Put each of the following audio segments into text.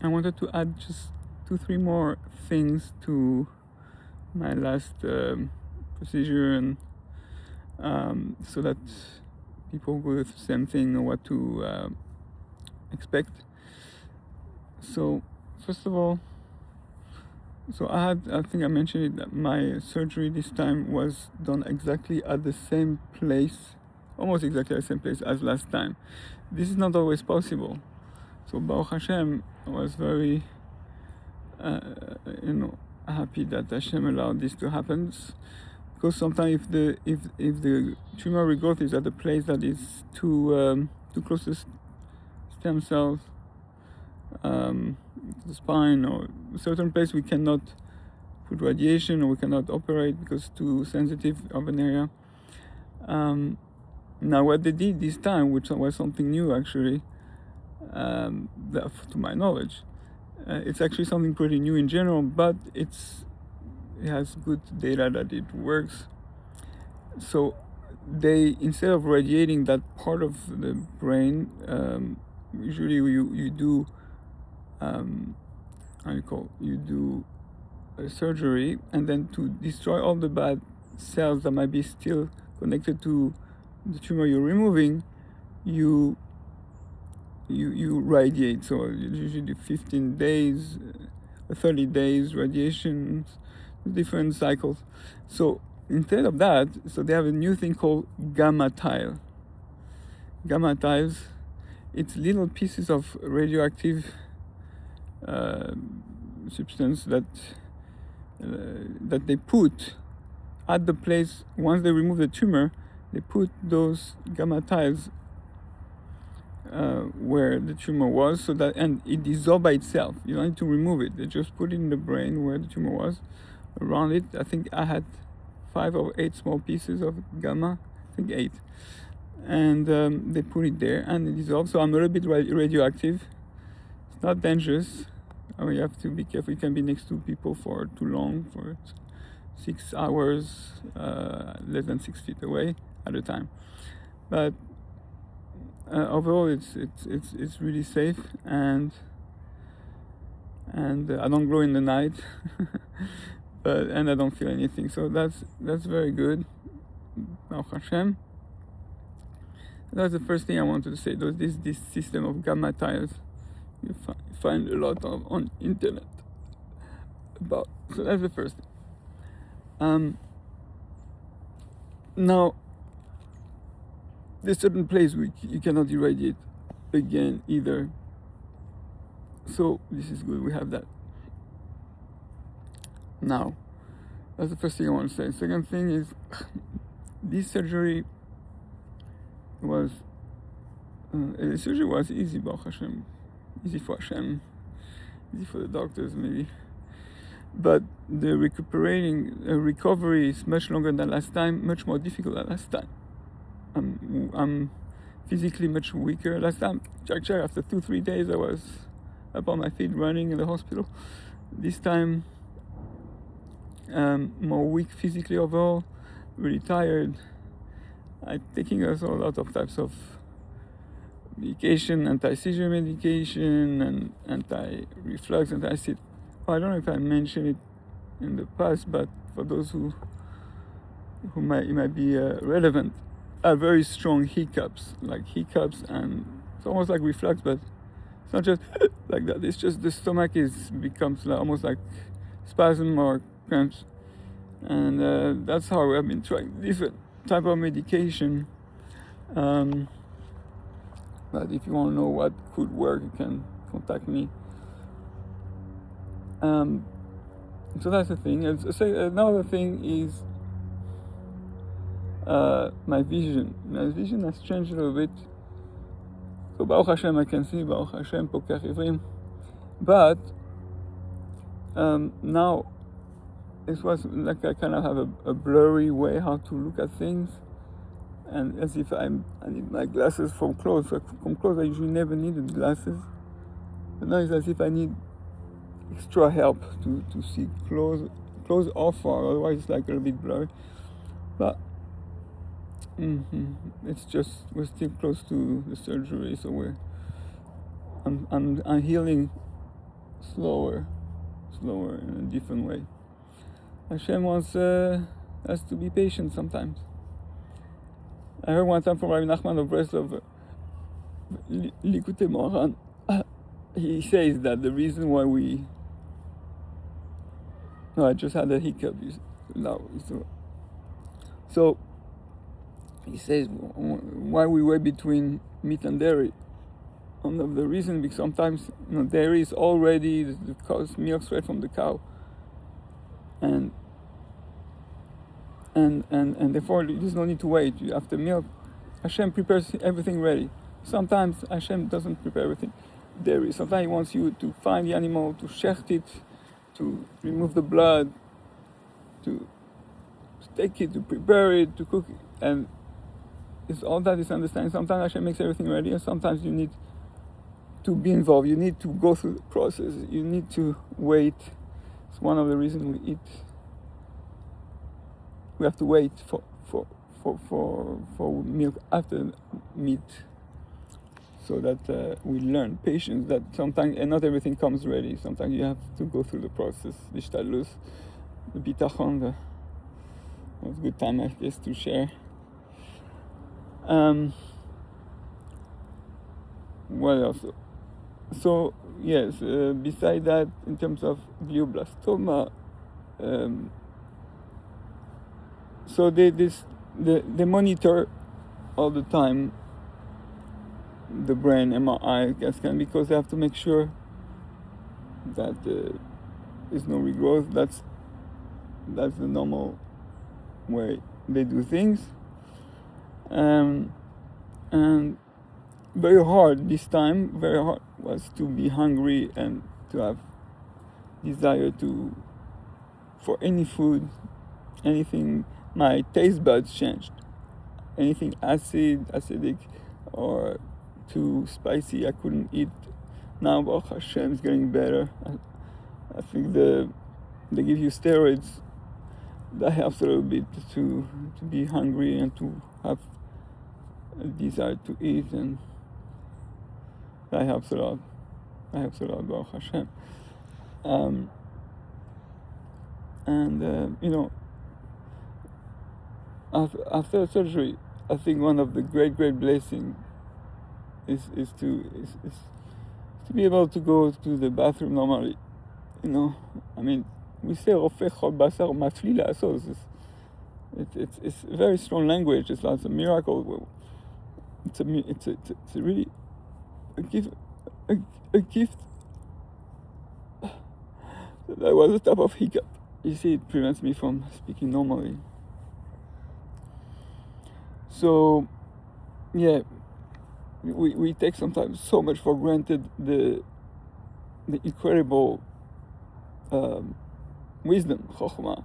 I wanted to add just 2-3 more things to my last procedure, and so that people go with the same thing, know what to expect. So first of all, I think I mentioned it, that my surgery this time was done exactly at the same place, almost exactly the same place as last time. This is not always possible. So Baruch Hashem, I was very, happy that Hashem allowed this to happen. Because sometimes if the tumor regrowth is at a place that is too close to stem cells, the spine or a certain place, we cannot put radiation or we cannot operate because it's too sensitive of an area. Now what they did this time, which was something new actually, to my knowledge, it's actually something pretty new in general, but it has good data that it works. So they, instead of radiating that part of the brain, usually you do you do a surgery, and then to destroy all the bad cells that might be still connected to the tumor you're removing, you radiate. So usually 15 days, 30 days radiations, different cycles. So instead of that, so they have a new thing called gamma tile. Gamma tiles, it's little pieces of radioactive substance that they put at the place. Once they remove the tumor, they put those gamma tiles where the tumor was, so that, and it dissolves by itself. You don't need to remove it. They just put it in the brain where the tumor was, around it. I think I had 5 or 8 small pieces of gamma, I think 8, and they put it there and it dissolves. So I'm a little bit radioactive. It's not dangerous. I mean, you have to be careful. You can be next to people for too long, for 6 hours, less than 6 feet away at a time. But overall, it's really safe, and I don't glow in the night, and I don't feel anything. So that's very good. Baruch Hashem. That's the first thing I wanted to say. This system of gamma tiles, you find a lot of on internet about. So that's the first thing. Now, there's certain place you cannot irradiate again either. So this is good. We have that. Now, that's the first thing I want to say. Second thing is, this surgery was easy, Baruch Hashem. Easy for Hashem, easy for the doctors maybe. But the recovery is much longer than last time, much more difficult than last time. I'm physically much weaker. Last time, after 2-3 days, I was up on my feet running in the hospital. This time, more weak physically overall, really tired. I'm taking also a lot of types of medication, anti-seizure medication, and anti-reflux, anti-acid. I don't know if I mentioned it in the past, but for those who it might be relevant, are very strong hiccups, and it's almost like reflux, but it's not just like that. It's just the stomach becomes almost like spasm or cramps, and that's how I've been trying different type of medication. But if you want to know what could work, you can contact me. So that's the thing. Another thing is my vision. My vision has changed a little bit. So Baruch Hashem, I can see. Baruch Hashem, Pokach Ivrim. But now it was like I kind of have a blurry way how to look at things, and as if I need my glasses from close. From close, I usually never needed glasses, but now it's as if I need extra help to see close or far. Otherwise, it's like a little bit blurry. But it's just we're still close to the surgery, so I'm healing slower in a different way. Hashem wants us to be patient sometimes. I heard one time from Rabbi Nachman of Breslov, Likutei Moharan, he says that the reason why we... No, I just had a hiccup. So, he says why we weigh between meat and dairy. One of the reasons, because sometimes dairy is already the milk straight from the cow, and therefore there's no need to wait. After milk, Hashem prepares everything ready. Sometimes Hashem doesn't prepare everything. Dairy. Sometimes He wants you to find the animal, to shecht it, to remove the blood, to take it, to prepare it, to cook it, and all that is understanding. Sometimes Hashem makes everything ready, and sometimes you need to be involved. You need to go through the process. You need to wait. It's one of the reasons we eat. We have to wait for milk after meat, so that we learn patience. That sometimes, and not everything comes ready. Sometimes you have to go through the process. The shtalus, the bitachon. It was a good time, I guess, to share. What else? So yes, beside that, in terms of glioblastoma, so they monitor all the time the brain MRI scan, because they have to make sure that there's no regrowth. That's the normal way they do things. And very hard was to be hungry and to have desire for any food, anything. My taste buds changed. Anything acidic, or too spicy, I couldn't eat. Now, Baruch Hashem, is getting better. I think they give you steroids. That helps a little bit to be hungry and to have a desire to eat, and that helps a lot. Baruch Hashem. After surgery, I think one of the great blessings is to be able to go to the bathroom normally. I mean, we say "Rofeh chol basar mafli la'asos." It's a very strong language. It's like a miracle. It's a really a gift. That was a type of hiccup. You see, it prevents me from speaking normally. So, yeah, we take sometimes so much for granted the incredible wisdom, chokhmah,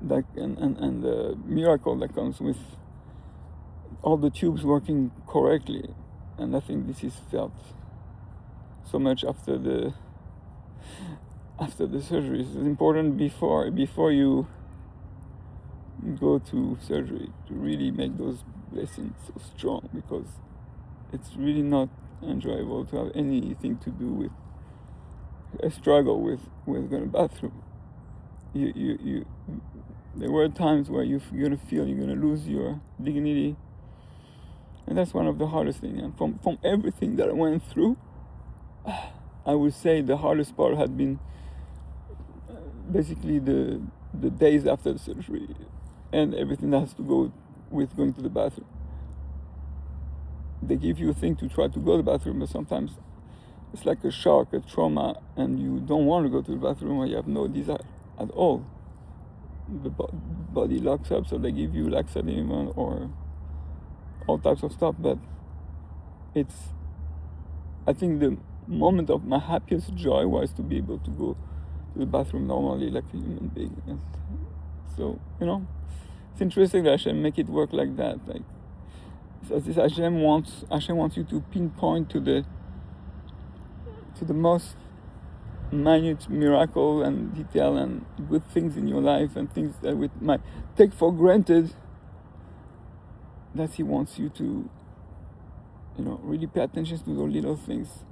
that and the miracle that comes with all the tubes working correctly. And I think this is felt so much after the surgery. It's important before you go to surgery to really make those blessings so strong, because it's really not enjoyable to have anything to do with a struggle with going to the bathroom. There were times where you're gonna feel you're gonna lose your dignity, and that's one of the hardest things. And from everything that I went through, I would say the hardest part had been basically the days after the surgery, and everything that has to go with going to the bathroom. They give you a thing to try to go to the bathroom, but sometimes it's like a shock, a trauma, and you don't want to go to the bathroom, or you have no desire at all. The body locks up, so they give you laxative or all types of stuff. But I think the moment of my happiest joy was to be able to go to the bathroom normally like a human being. And so, it's interesting that Hashem make it work like that. Like, as if Hashem wants you to pinpoint to the most minute miracle and detail and good things in your life, and things that we might take for granted, that He wants you to, really pay attention to those little things,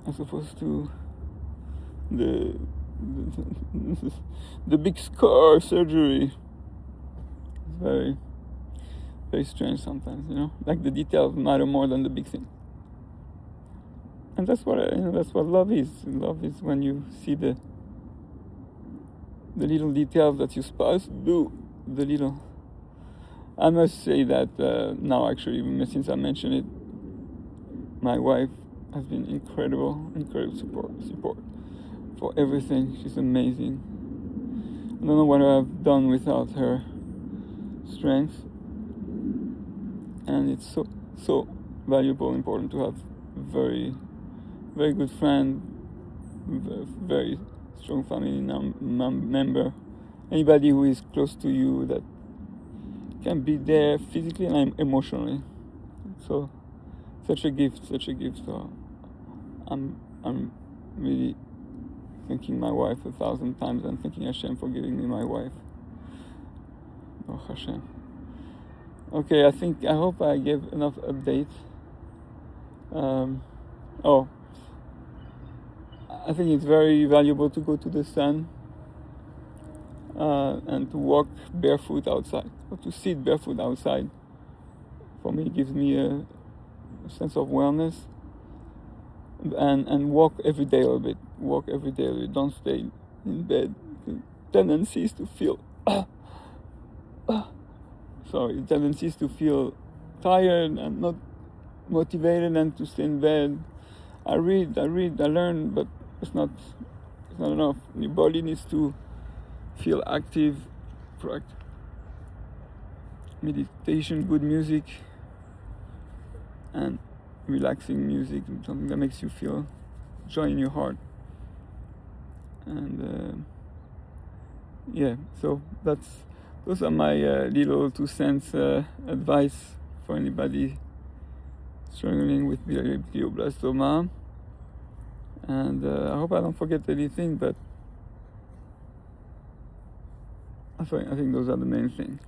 as opposed to the the big scar surgery. It's very, very strange sometimes, like the details matter more than the big thing. And that's what that's what love is. Love is when you see the little details that you're supposed to do. The little. I must say that now, actually, since I mentioned it, my wife has been incredible support for everything. She's amazing. I don't know what I've done without her strength, and it's so valuable, important to have very, very good friend, very strong family member, anybody who is close to you that can be there physically and emotionally. So such a gift. So I'm really thanking my wife 1,000 times and thanking Hashem for giving me my wife. Oh Hashem. Okay, I hope I gave enough update. I think it's very valuable to go to the sun and to walk barefoot outside, or to sit barefoot outside. For me, it gives me a sense of wellness. And walk every day a little bit. Don't stay in bed. Tendencies to feel tendencies to feel tired and not motivated and to stay in bed. I read, I learn, but it's not enough. Your body needs to feel active, proactive. Meditation, good music, and relaxing music, something that makes you feel joy in your heart. And so those are my little 2 cents advice for anybody struggling with glioblastoma. And I hope I don't forget anything, but I think those are the main things.